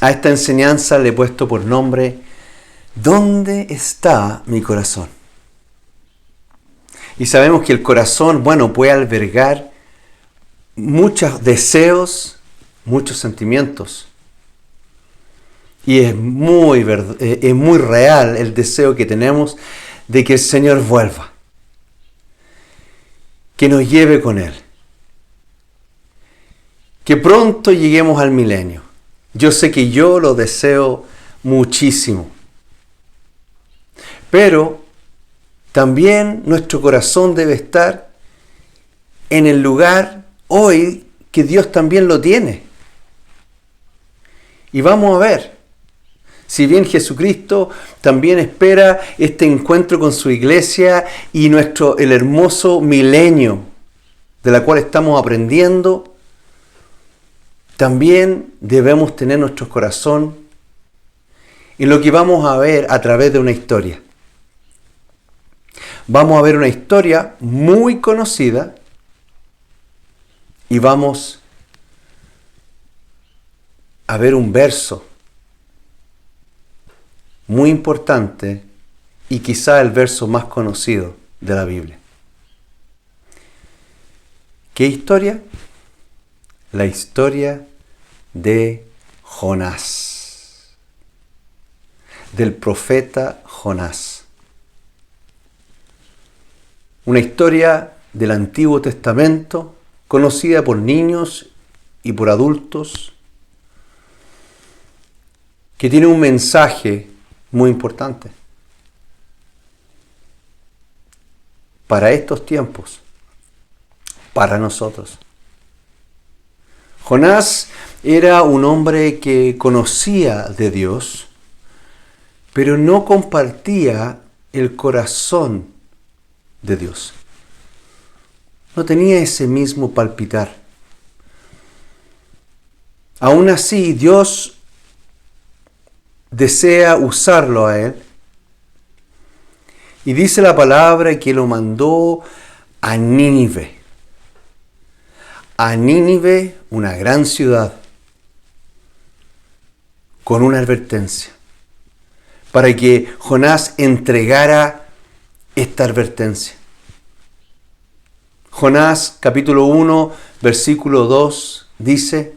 A esta enseñanza le he puesto por nombre ¿Dónde está mi corazón? Y sabemos que el corazón, puede albergar muchos deseos, muchos sentimientos. Y es muy real el deseo que tenemos de que el Señor vuelva, que nos lleve con Él, que pronto lleguemos al milenio. Yo sé que yo lo deseo muchísimo, pero también nuestro corazón debe estar en el lugar hoy que Dios también lo tiene. Y vamos a ver, si bien Jesucristo también espera este encuentro con su iglesia y el hermoso milenio de la cual estamos aprendiendo, también debemos tener nuestro corazón en lo que vamos a ver a través de una historia. Vamos a ver una historia muy conocida y vamos a ver un verso muy importante y quizá el verso más conocido de la Biblia. ¿Qué historia? La historia de Jonás, del profeta Jonás. Una historia del Antiguo Testamento conocida por niños y por adultos, que tiene un mensaje muy importante para estos tiempos, para nosotros. Jonás era un hombre que conocía de Dios, pero no compartía el corazón de Dios. No tenía ese mismo palpitar. Aún así, Dios desea usarlo a él. Y dice la palabra que lo mandó a Nínive. A Nínive, una gran ciudad, con una advertencia, para que Jonás entregara esta advertencia. Jonás, capítulo 1, versículo 2, dice: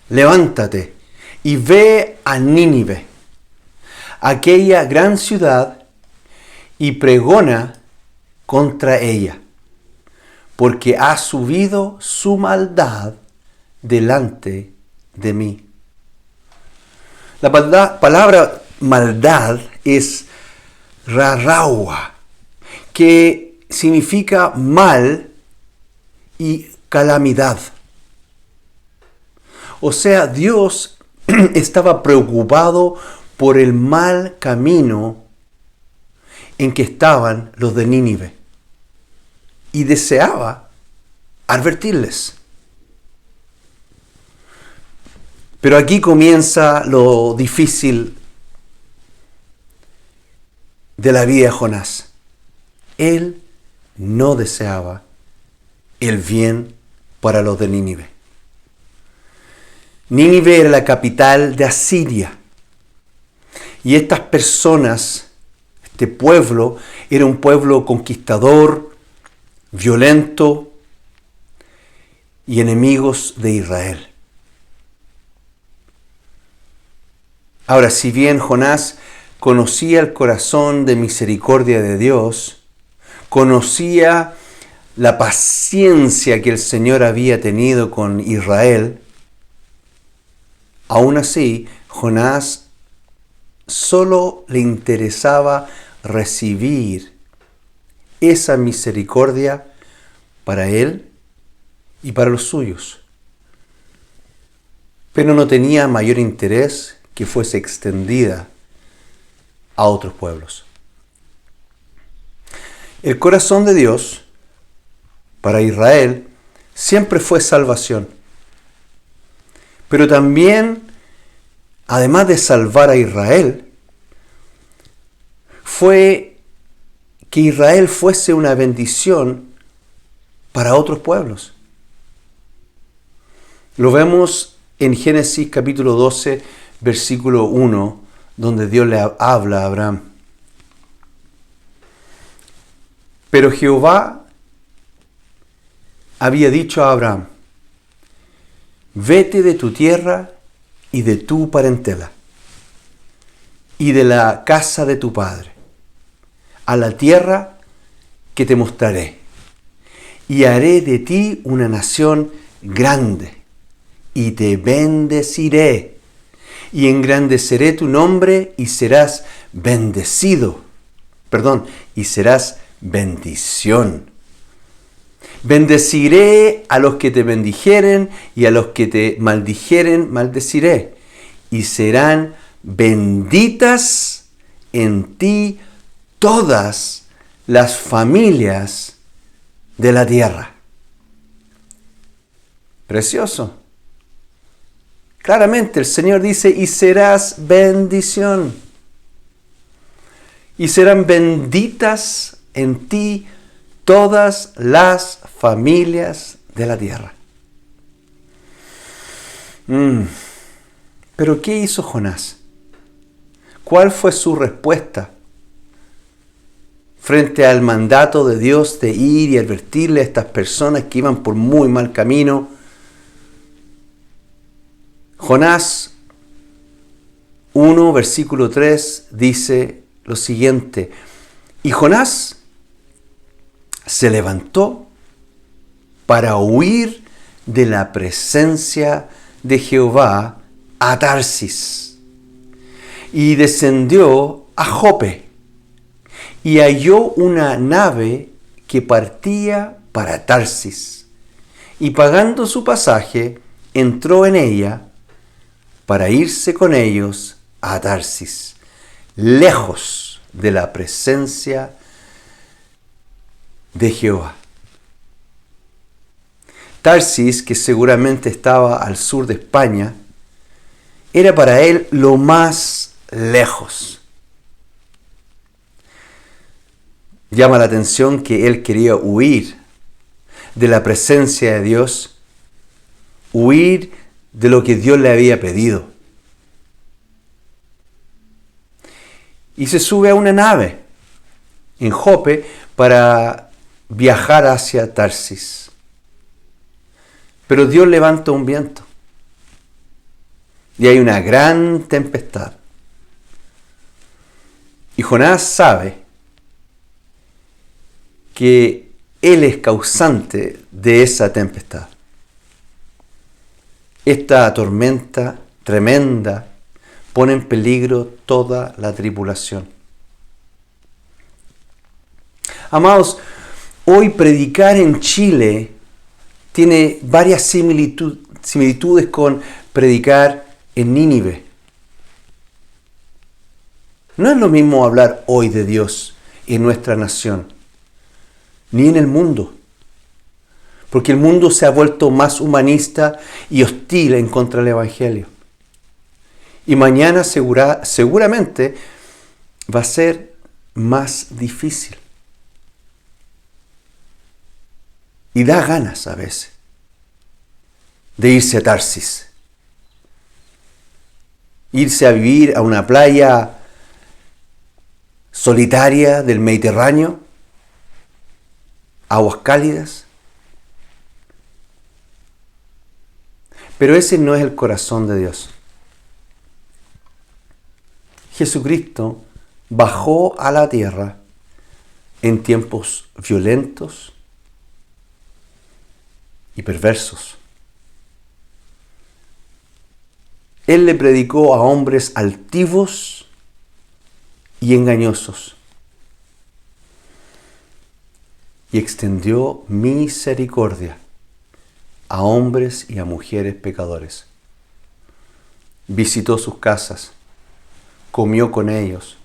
levántate y ve a Nínive, aquella gran ciudad, y pregona contra ella, porque ha subido su maldad delante de mí. La palabra maldad es raraua, que significa mal y calamidad. O sea, Dios estaba preocupado por el mal camino en que estaban los de Nínive y deseaba advertirles. Pero aquí comienza lo difícil de la vida de Jonás. Él no deseaba el bien para los de Nínive. Nínive era la capital de Asiria. Y estas personas, este pueblo, era un pueblo conquistador, violento y enemigos de Israel. Ahora, si bien Jonás conocía el corazón de misericordia de Dios, conocía la paciencia que el Señor había tenido con Israel, aún así, Jonás solo le interesaba recibir esa misericordia para él y para los suyos. Pero no tenía mayor interés que fuese extendida a otros pueblos. El corazón de Dios para Israel siempre fue salvación. Pero también, además de salvar a Israel, fue que Israel fuese una bendición para otros pueblos. Lo vemos en Génesis capítulo 12, versículo 1, donde Dios le habla a Abraham. Pero Jehová había dicho a Abraham: vete de tu tierra y de tu parentela y de la casa de tu padre, a la tierra que te mostraré, y haré de ti una nación grande, y te bendeciré, y engrandeceré tu nombre, y serás bendecido. Y serás bendición. Bendeciré a los que te bendijeren, y a los que te maldijeren, maldeciré. Y serán benditas en ti todas las familias de la tierra. Precioso. Claramente el Señor dice: y serás bendición. Y serán benditas en ti todas las familias de la tierra. Pero ¿qué hizo Jonás? ¿Cuál fue su respuesta frente al mandato de Dios de ir y advertirle a estas personas que iban por muy mal camino? Jonás 1, versículo 3 dice lo siguiente: y Jonás se levantó para huir de la presencia de Jehová a Tarsis, y descendió a Jope, y halló una nave que partía para Tarsis, y pagando su pasaje, entró en ella para irse con ellos a Tarsis, lejos de la presencia de Jehová. Tarsis, que seguramente estaba al sur de España, era para él lo más lejos. Llama la atención que él quería huir de la presencia de Dios, huir de lo que Dios le había pedido. Y se sube a una nave en Jope para viajar hacia Tarsis. Pero Dios levanta un viento y hay una gran tempestad. Y Jonás sabe que él es causante de esa tempestad. Esta tormenta tremenda pone en peligro toda la tripulación. Amados, hoy predicar en Chile tiene varias similitudes con predicar en Nínive. No es lo mismo hablar hoy de Dios en nuestra nación, ni en el mundo, porque el mundo se ha vuelto más humanista y hostil en contra del Evangelio. Y mañana seguramente va a ser más difícil. Y da ganas a veces de irse a Tarsis, irse a vivir a una playa solitaria del Mediterráneo, aguas cálidas. Pero ese no es el corazón de Dios. Jesucristo bajó a la tierra en tiempos violentos y perversos. Él le predicó a hombres altivos y engañosos y extendió misericordia a hombres y a mujeres pecadores. Visitó sus casas, comió con ellos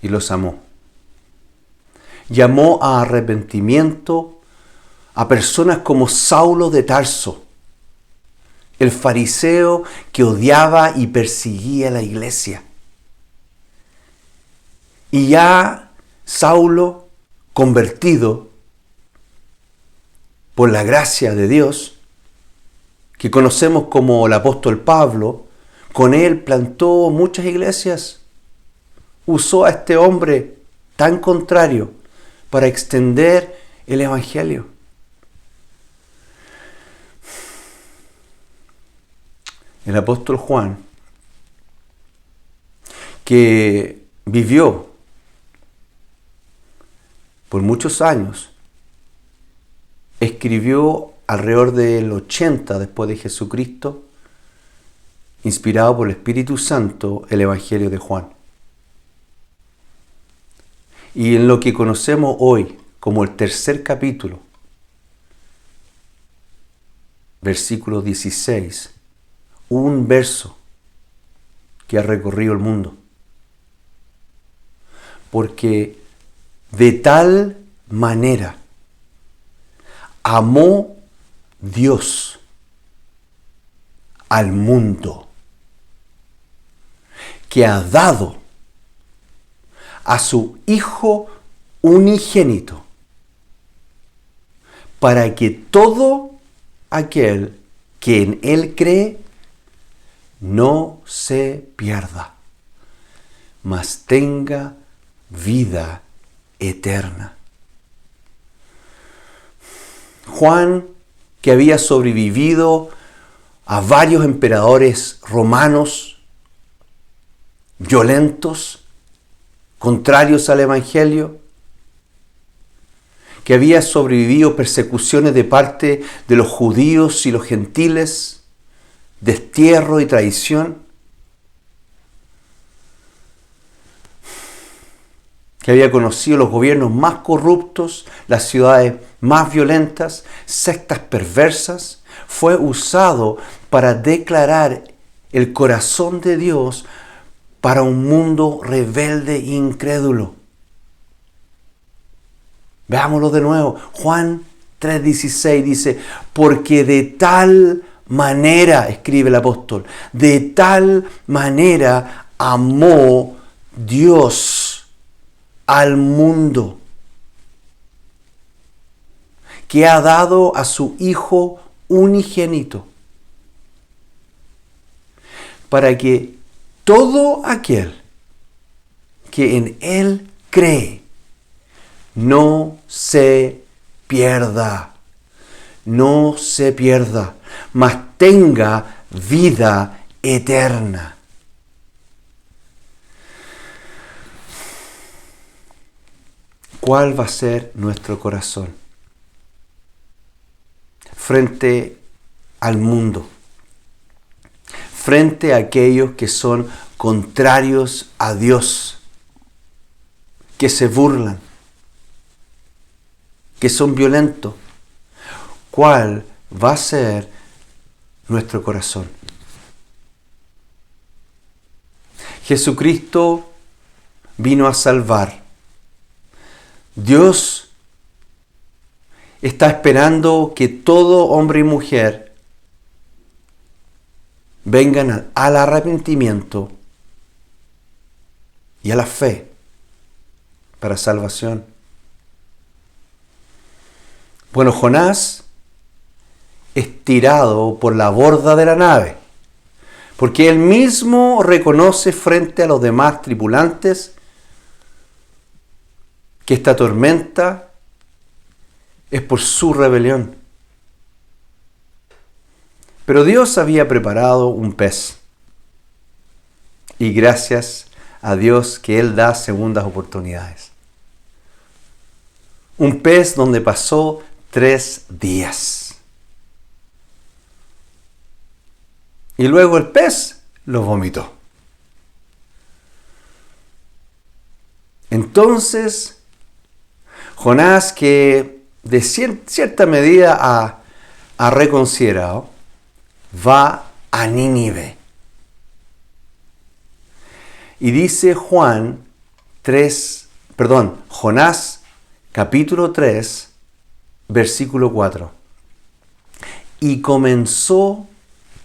y los amó. Llamó a arrepentimiento a personas como Saulo de Tarso, el fariseo que odiaba y perseguía a la iglesia. Y ya Saulo, convertido por la gracia de Dios, que conocemos como el apóstol Pablo, con él plantó muchas iglesias. Usó a este hombre tan contrario para extender el evangelio. El apóstol Juan, que vivió por muchos años, escribió alrededor del 80 después de Jesucristo, inspirado por el Espíritu Santo, el Evangelio de Juan. Y en lo que conocemos hoy como el tercer capítulo, versículo 16, un verso que ha recorrido el mundo. Porque de tal manera amó Dios al mundo, que ha dado a su Hijo unigénito, para que todo aquel que en Él cree no se pierda, mas tenga vida eterna. Juan, que había sobrevivido a varios emperadores romanos violentos, contrarios al Evangelio, que había sobrevivido persecuciones de parte de los judíos y los gentiles, destierro y traición, que había conocido los gobiernos más corruptos, las ciudades más violentas, sectas perversas, fue usado para declarar el corazón de Dios para un mundo rebelde e incrédulo. Veámoslo de nuevo. Juan 3:16 dice, porque de tal manera, escribe el apóstol, de tal manera amó Dios al mundo, que ha dado a su Hijo unigénito, para que todo aquel que en Él cree no se pierda, mas tenga vida eterna. ¿Cuál va a ser nuestro corazón frente al mundo? Frente a aquellos que son contrarios a Dios, que se burlan, que son violentos. ¿Cuál va a ser nuestro corazón? Jesucristo vino a salvar. Dios está esperando que todo hombre y mujer vengan al arrepentimiento y a la fe para salvación. Bueno, Jonás es tirado por la borda de la nave, porque él mismo reconoce frente a los demás tripulantes que esta tormenta es por su rebelión. Pero Dios había preparado un pez. Y gracias a Dios que Él da segundas oportunidades. Un pez donde pasó 3 días. Y luego el pez lo vomitó. Entonces, Jonás, que de cierta medida ha reconsiderado, va a Nínive. Y dice Jonás capítulo 3, versículo 4. Y comenzó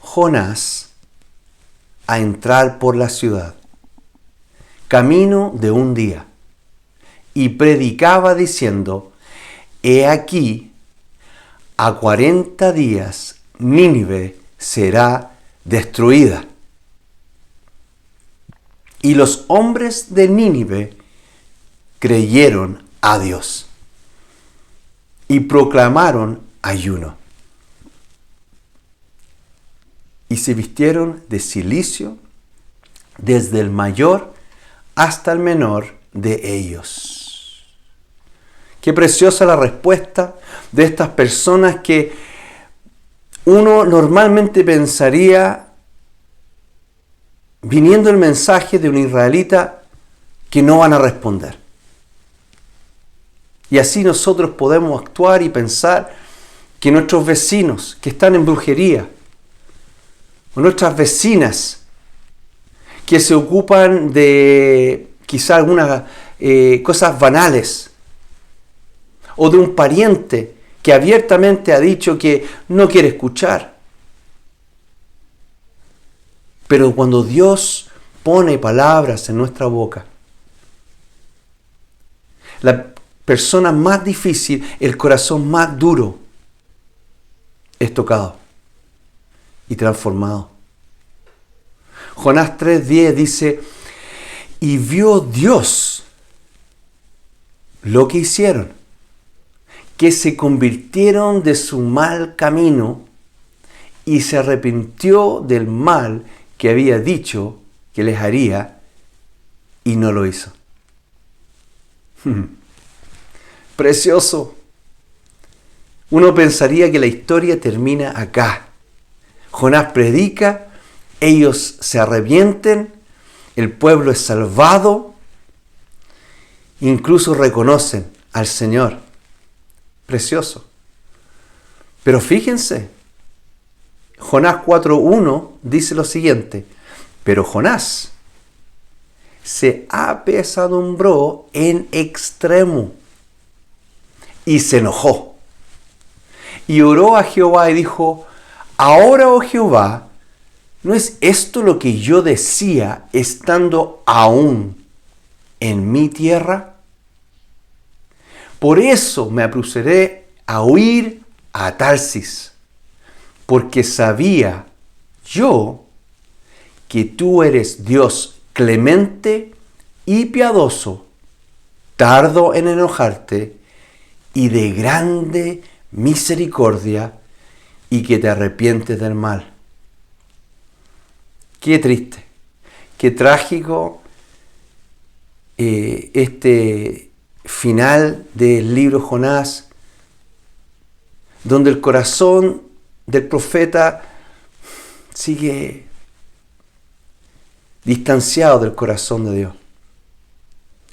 Jonás a entrar por la ciudad, camino de un día, y predicaba diciendo, he aquí, a 40 días Nínive será destruida. Y los hombres de Nínive creyeron a Dios y proclamaron ayuno. Y se vistieron de cilicio desde el mayor hasta el menor de ellos. Qué preciosa la respuesta de estas personas que uno normalmente pensaría, viniendo el mensaje de un israelita, que no van a responder. Y así nosotros podemos actuar y pensar que nuestros vecinos que están en brujería, o nuestras vecinas que se ocupan de quizá algunas cosas banales, o de un pariente que abiertamente ha dicho que no quiere escuchar. Pero cuando Dios pone palabras en nuestra boca, la persona más difícil, el corazón más duro, es tocado y transformado. Jonás 3:10 dice, y vio Dios lo que hicieron, que se convirtieron de su mal camino y se arrepintió del mal que había dicho que les haría y no lo hizo. Precioso. Uno pensaría que la historia termina acá. Jonás predica, ellos se arrepienten, el pueblo es salvado, incluso reconocen al Señor. Precioso. Pero fíjense, Jonás 4:1 dice lo siguiente, pero Jonás se apesadumbró en extremo y se enojó. Y oró a Jehová y dijo, ahora, oh Jehová, ¿no es esto lo que yo decía estando aún en mi tierra? Por eso me apresuré a huir a Tarsis, porque sabía yo que tú eres Dios clemente y piadoso, tardo en enojarte y de grande misericordia, y que te arrepientes del mal. Qué triste, qué trágico este final del libro Jonás, donde el corazón del profeta sigue distanciado del corazón de Dios.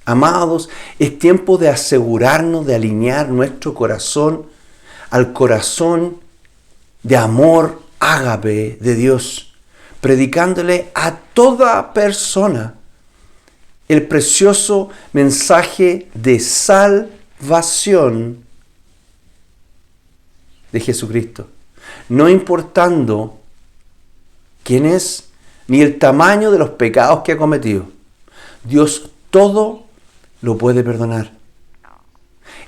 Amados, es tiempo de asegurarnos de alinear nuestro corazón al corazón de amor ágape de Dios, predicándole a toda persona el precioso mensaje de salvación de Jesucristo, no importando quién es ni el tamaño de los pecados que ha cometido. Dios todo lo puede perdonar.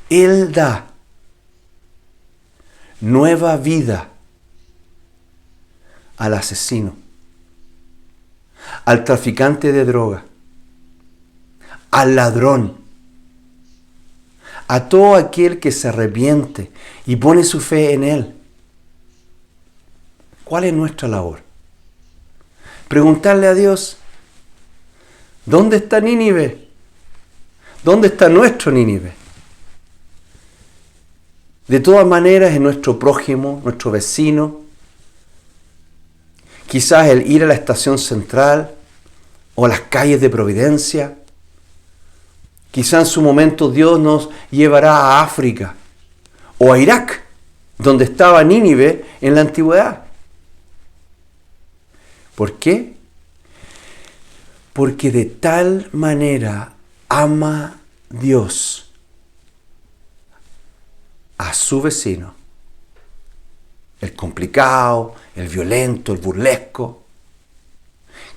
Él da nueva vida al asesino, al traficante de droga, al ladrón, a todo aquel que se arrepiente y pone su fe en Él. ¿Cuál es nuestra labor? Preguntarle a Dios, ¿dónde está Nínive? ¿Dónde está nuestro Nínive? De todas maneras, es nuestro prójimo, nuestro vecino. Quizás el ir a la estación central o a las calles de Providencia. Quizás en su momento Dios nos llevará a África o a Irak, donde estaba Nínive en la antigüedad. ¿Por qué? Porque de tal manera ama Dios a su vecino, el complicado, el violento, el burlesco,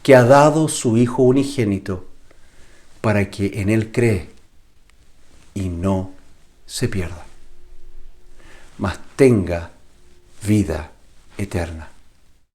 que ha dado su Hijo unigénito para que en Él cree y no se pierda, mas tenga vida eterna.